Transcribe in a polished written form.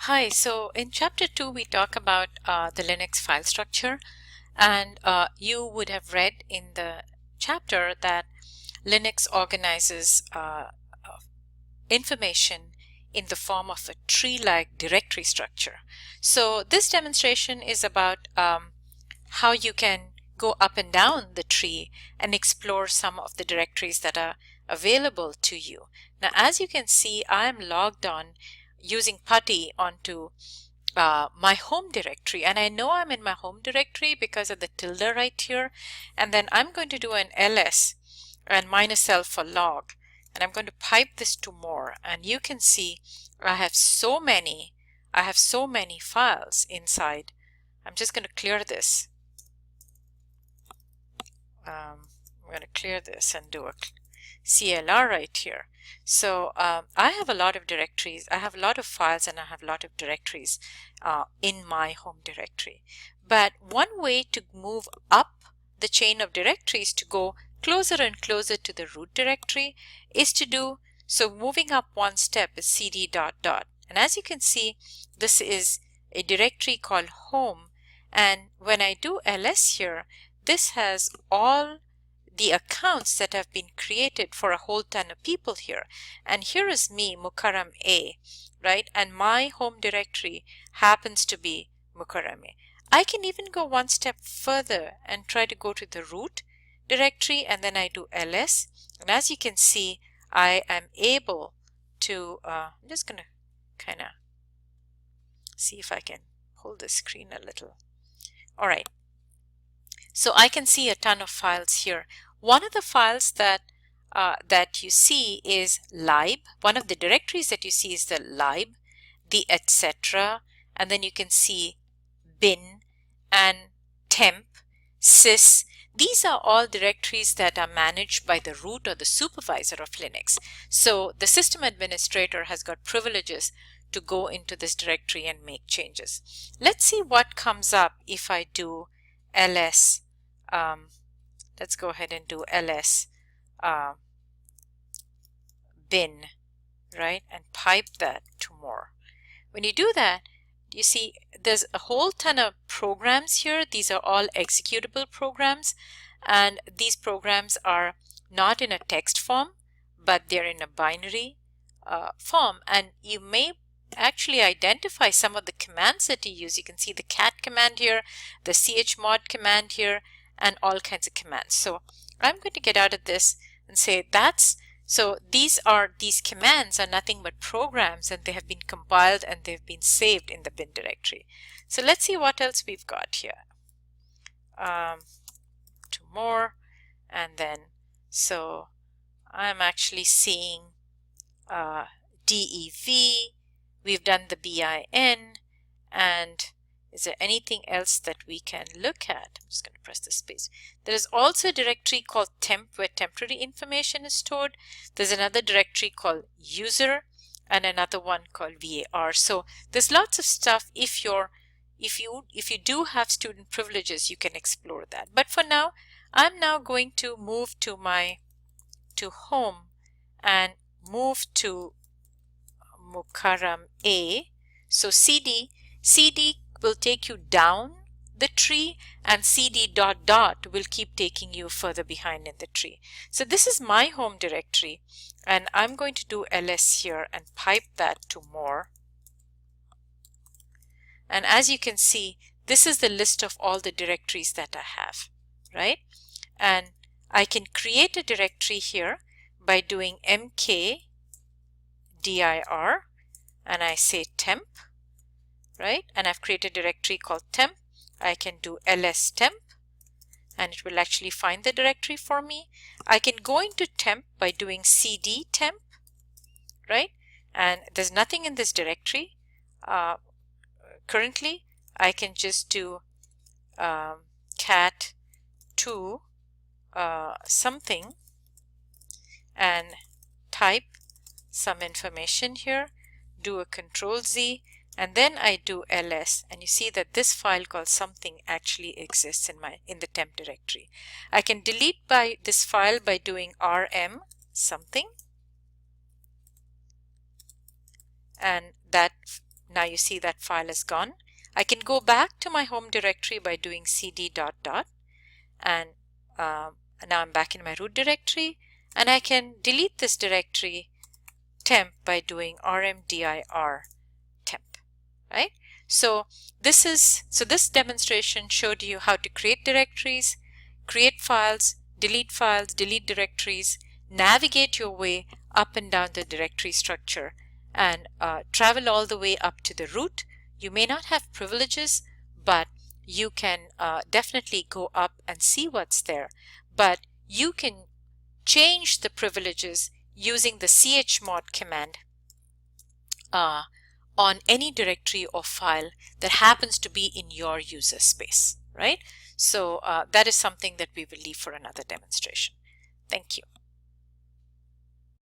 Hi, so in chapter 2 we talk about the Linux file structure, and you would have read in the chapter that Linux organizes information in the form of a tree-like directory structure. So this demonstration is about how you can go up and down the tree and explore some of the directories that are available to you. Now, as you can see, I am logged on using PuTTY onto my home directory, and I know I'm in my home directory because of the tilde right here, and then I'm going to do an ls and -l for log, and I'm going to pipe this to more, and you can see I have so many files inside. I'm just going to clear this. I'm going to clear this and do a CLR right here. So I have a lot of directories, I have a lot of files, and I have a lot of directories in my home directory. But one way to move up the chain of directories to go closer and closer to the root directory is to do, so moving up one step is cd ... And as you can see, this is a directory called home, and when I do ls here, this has all the accounts that have been created for a whole ton of people here. And here is me, Mukarram A, right? And my home directory happens to be Mukarram A. I can even go one step further and try to go to the root directory, and then I do ls. And as you can see, I am able to, I'm just going to kind of see if I can hold the screen a little. All right. So I can see a ton of files here. One of the files that you see is lib. One of the directories that you see is the lib, the etc., and then you can see bin and temp, sys. These are all directories that are managed by the root or the supervisor of Linux. So the system administrator has got privileges to go into this directory and make changes. Let's see what comes up if I do ls. Let's go ahead and do ls bin, right, and pipe that to more. When you do that, you see there's a whole ton of programs here. These are all executable programs, and these programs are not in a text form, but they're in a binary form, and you may actually identify some of the commands that you use. You can see the cat command here, the chmod command here, and all kinds of commands. So I'm going to get out of this and say so these commands are nothing but programs, and they have been compiled and they've been saved in the bin directory. So let's see what else we've got here. To more, and then so I'm actually seeing dev, we've done the bin, and is there anything else that we can look at? I'm just going to press the space. There is also a directory called temp, where temporary information is stored. There's another directory called user, and another one called var. So there's lots of stuff. If you do have student privileges, you can explore that. But for now, I'm now going to move to home and move to Mukarram A. So cd will take you down the tree, and cd ... will keep taking you further behind in the tree. So this is my home directory, and I'm going to do ls here and pipe that to more. And as you can see, this is the list of all the directories that I have, right? And I can create a directory here by doing mkdir, and I say temp, right? And I've created a directory called temp. I can do ls temp, and it will actually find the directory for me. I can go into temp by doing cd temp, right? And there's nothing in this directory currently. I can just do cat to something and type some information here, do a Control-Z, and then I do ls, and you see that this file called something actually exists in the temp directory. I can delete this file by doing rm something, and that Now you see that file is gone. I can go back to my home directory by doing cd ... and now I'm back in my root directory, and I can delete this directory temp by doing rmdir temp, right? So this demonstration showed you how to create directories, create files, delete directories, navigate your way up and down the directory structure, and travel all the way up to the root. You may not have privileges, but you can definitely go up and see what's there. But you can change the privileges using the chmod command on any directory or file that happens to be in your user space, right? So that is something that we will leave for another demonstration. Thank you.